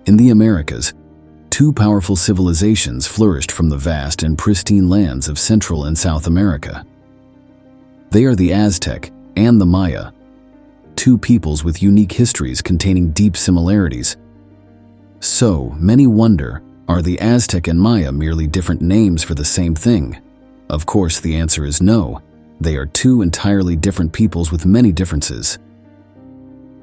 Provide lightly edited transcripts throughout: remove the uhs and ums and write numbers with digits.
In the Americas, two powerful civilizations flourished from the vast and pristine lands of Central and South America. They are the Aztec and the Maya, two peoples with unique histories containing deep similarities. So, many wonder, are the Aztec and Maya merely different names for the same thing? Of course, the answer is no. They are two entirely different peoples with many differences.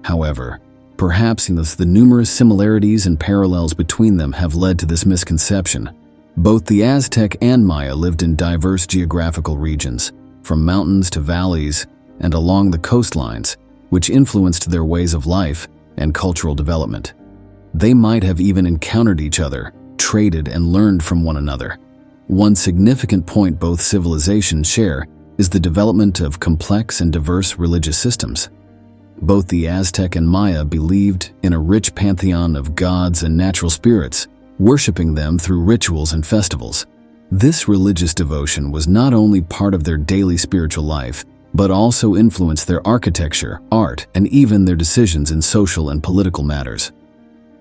However, perhaps the numerous similarities and parallels between them have led to this misconception. Both the Aztec and Maya lived in diverse geographical regions, from mountains to valleys and along the coastlines, which influenced their ways of life and cultural development. They might have even encountered each other, traded, and learned from one another. One significant point both civilizations share is the development of complex and diverse religious systems. Both the Aztec and Maya believed in a rich pantheon of gods and natural spirits, worshiping them through rituals and festivals. This religious devotion was not only part of their daily spiritual life, but also influenced their architecture, art, and even their decisions in social and political matters.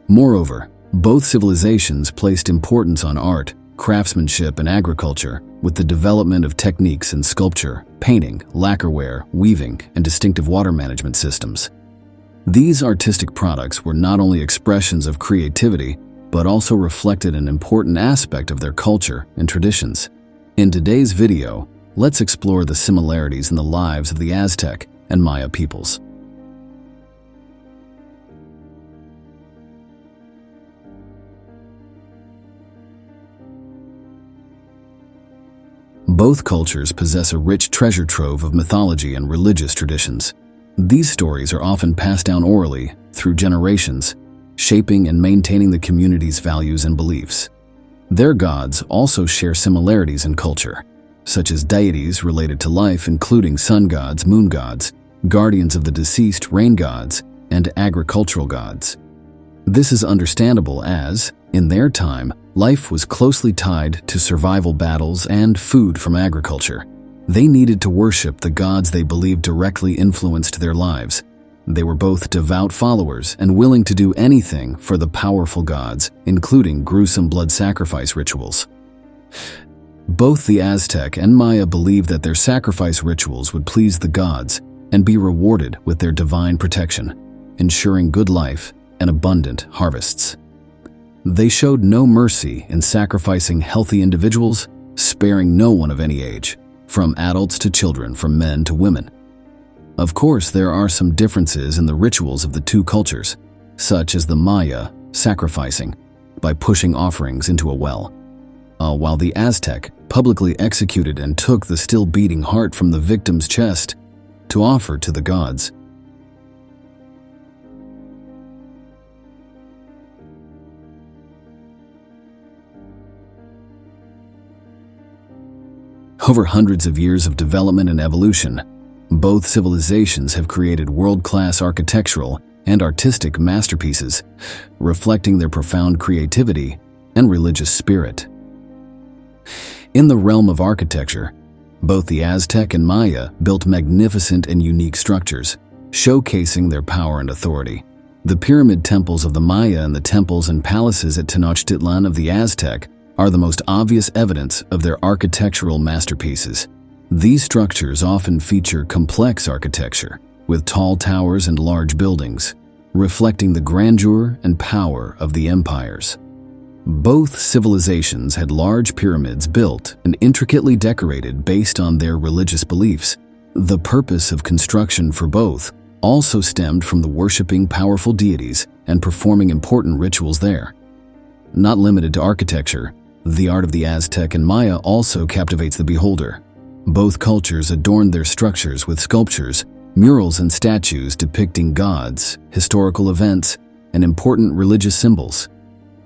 Moreover, both civilizations placed importance on art, craftsmanship, and agriculture, with the development of techniques in sculpture, painting, lacquerware, weaving, and distinctive water management systems. These artistic products were not only expressions of creativity, but also reflected an important aspect of their culture and traditions. In today's video, let's explore the similarities in the lives of the Aztec and Maya peoples. Both cultures possess a rich treasure trove of mythology and religious traditions. These stories are often passed down orally through generations, shaping and maintaining the community's values and beliefs. Their gods also share similarities in culture, such as deities related to life, including sun gods, moon gods, guardians of the deceased, rain gods, and agricultural gods. This is understandable as, in their time, life was closely tied to survival battles and food from agriculture. They needed to worship the gods they believed directly influenced their lives. They were both devout followers and willing to do anything for the powerful gods, including gruesome blood sacrifice rituals. Both the Aztec and Maya believed that their sacrifice rituals would please the gods and be rewarded with their divine protection, ensuring good life and abundant harvests. They showed no mercy in sacrificing healthy individuals, sparing no one of any age, from adults to children, from men to women. Of course, there are some differences in the rituals of the two cultures, such as the Maya sacrificing by pushing offerings into a well, while the Aztec publicly executed and took the still beating heart from the victim's chest to offer to the gods. Over hundreds of years of development and evolution, both civilizations have created world-class architectural and artistic masterpieces, reflecting their profound creativity and religious spirit. In the realm of architecture, both the Aztec and Maya built magnificent and unique structures, showcasing their power and authority. The pyramid temples of the Maya and the temples and palaces at Tenochtitlan of the Aztec are the most obvious evidence of their architectural masterpieces. These structures often feature complex architecture, with tall towers and large buildings, reflecting the grandeur and power of the empires. Both civilizations had large pyramids built and intricately decorated based on their religious beliefs. The purpose of construction for both also stemmed from the worshipping powerful deities and performing important rituals there. Not limited to architecture, the art of the Aztec and Maya also captivates the beholder. Both cultures adorned their structures with sculptures, murals, and statues depicting gods, historical events, and important religious symbols.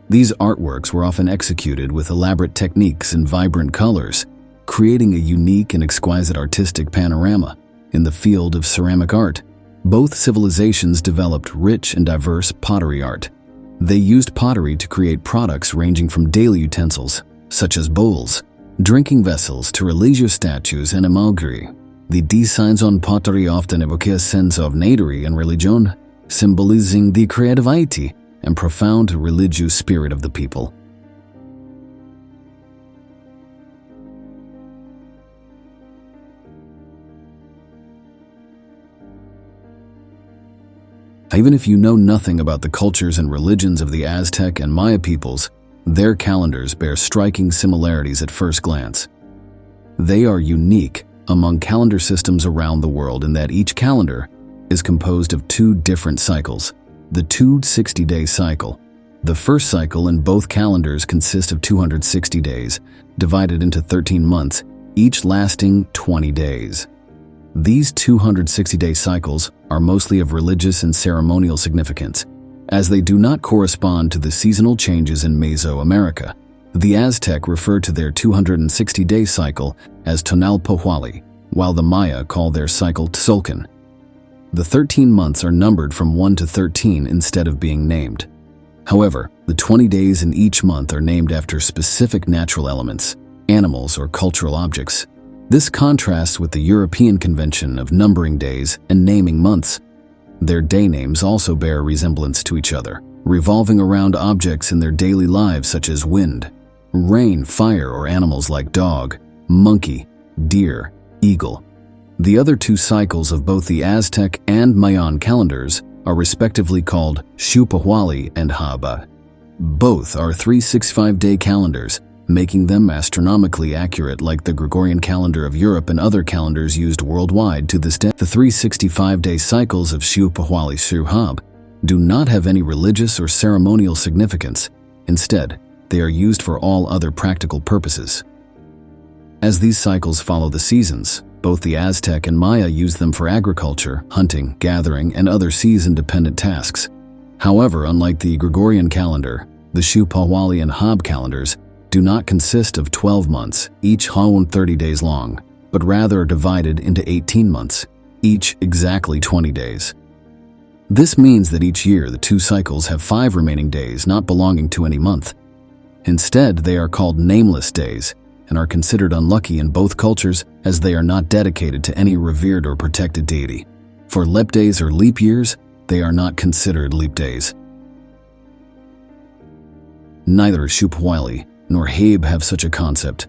These artworks were often executed with elaborate techniques and vibrant colors, creating a unique and exquisite artistic panorama. In the field of ceramic art, both civilizations developed rich and diverse pottery art. They used pottery to create products ranging from daily utensils, such as bowls, drinking vessels, to religious statues and imagery. The designs on pottery often evoke a sense of nature and religion, symbolizing the creativity and profound religious spirit of the people. Even if you know nothing about the cultures and religions of the Aztec and Maya peoples, their calendars bear striking similarities at first glance. They are unique among calendar systems around the world in that each calendar is composed of two different cycles. The 260-day cycle. The first cycle in both calendars consists of 260 days, divided into 13 months, each lasting 20 days. These 260-day cycles are mostly of religious and ceremonial significance, as they do not correspond to the seasonal changes in Mesoamerica. The Aztec refer to their 260-day cycle as Tonalpohualli, while the Maya call their cycle Tzolk'in. The 13 months are numbered from 1 to 13 instead of being named. However, the 20 days in each month are named after specific natural elements, animals, or cultural objects. This contrasts with the European convention of numbering days and naming months. Their day names also bear resemblance to each other, revolving around objects in their daily lives such as wind, rain, fire, or animals like dog, monkey, deer, eagle. The other two cycles of both the Aztec and Mayan calendars are respectively called Xiuhpohualli and Haba. Both are 365-day calendars, making them astronomically accurate like the Gregorian calendar of Europe and other calendars used worldwide to this day. The 365-day cycles of Xiuhpohualli do not have any religious or ceremonial significance. Instead, they are used for all other practical purposes. As these cycles follow the seasons, both the Aztec and Maya use them for agriculture, hunting, gathering, and other season-dependent tasks. However, unlike the Gregorian calendar, the Xiuhpohualli and Hab calendars do not consist of 12 months, each 30 days long, but rather are divided into 18 months, each exactly 20 days. This means that each year the two cycles have 5 remaining days not belonging to any month. Instead, they are called nameless days and are considered unlucky in both cultures as they are not dedicated to any revered or protected deity. For leap days or leap years, they are not considered leap days. Neither Xiuhpohualli nor Habe have such a concept.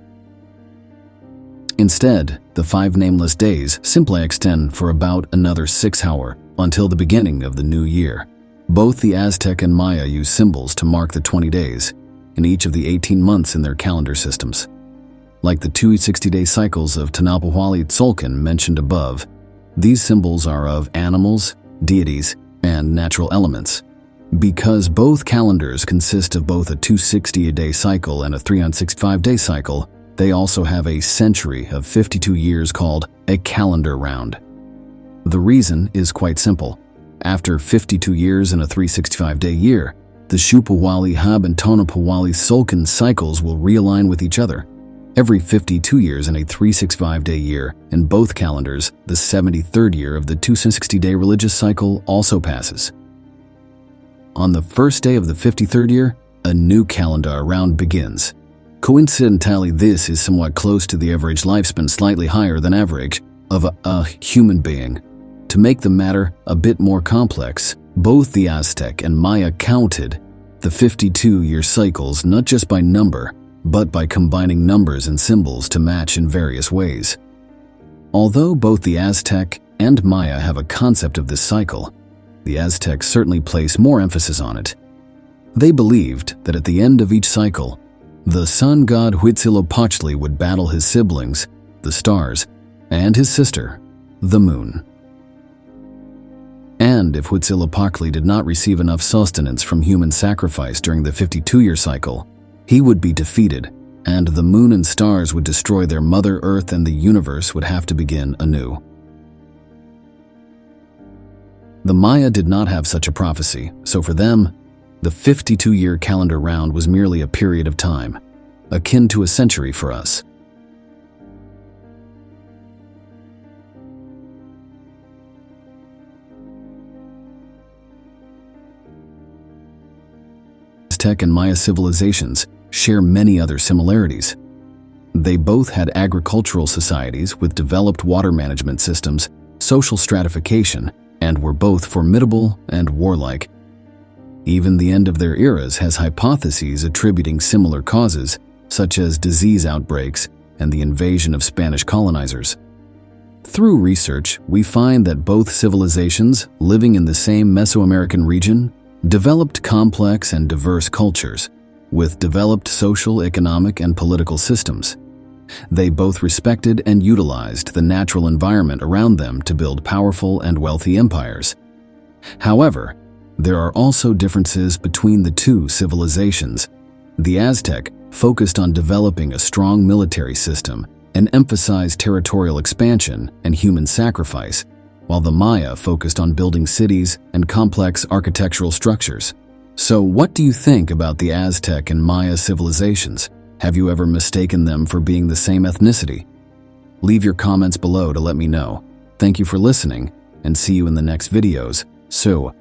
Instead, the 5 nameless days simply extend for about another 6 hours until the beginning of the new year. Both the Aztec and Maya use symbols to mark the 20 days in each of the 18 months in their calendar systems. Like the 260-day cycles of Tonalpohualli Tzolk'in mentioned above, these symbols are of animals, deities, and natural elements. Because both calendars consist of both a 260-day cycle and a 365-day cycle, they also have a century of 52 years called a calendar round. The reason is quite simple. After 52 years in a 365-day year, the Xiuhpohualli Hab and Tonalpohualli Tzolk'in cycles will realign with each other. Every 52 years in a 365-day year in both calendars, the 73rd year of the 260-day religious cycle also passes. On the first day of the 53rd year, a new calendar round begins. Coincidentally, this is somewhat close to the average lifespan, slightly higher than average, of a human being. To make the matter a bit more complex, both the Aztec and Maya counted the 52-year cycles not just by number, but by combining numbers and symbols to match in various ways. Although both the Aztec and Maya have a concept of this cycle, the Aztecs certainly place more emphasis on it. They believed that at the end of each cycle, the sun god Huitzilopochtli would battle his siblings, the stars, and his sister, the moon. And if Huitzilopochtli did not receive enough sustenance from human sacrifice during the 52-year cycle, he would be defeated, and the moon and stars would destroy their Mother Earth and the universe would have to begin anew. The Maya did not have such a prophecy, so for them, the 52-year calendar round was merely a period of time, akin to a century for us. Aztec and Maya civilizations share many other similarities. They both had agricultural societies with developed water management systems, social stratification, and were both formidable and warlike. Even the end of their eras has hypotheses attributing similar causes, such as disease outbreaks and the invasion of Spanish colonizers. Through research, we find that both civilizations living in the same Mesoamerican region developed complex and diverse cultures, with developed social, economic, and political systems. They both respected and utilized the natural environment around them to build powerful and wealthy empires. However, there are also differences between the two civilizations. The Aztec focused on developing a strong military system and emphasized territorial expansion and human sacrifice, while the Maya focused on building cities and complex architectural structures. So, what do you think about the Aztec and Maya civilizations? Have you ever mistaken them for being the same ethnicity? Leave your comments below to let me know. Thank you for listening, and see you in the next videos. So,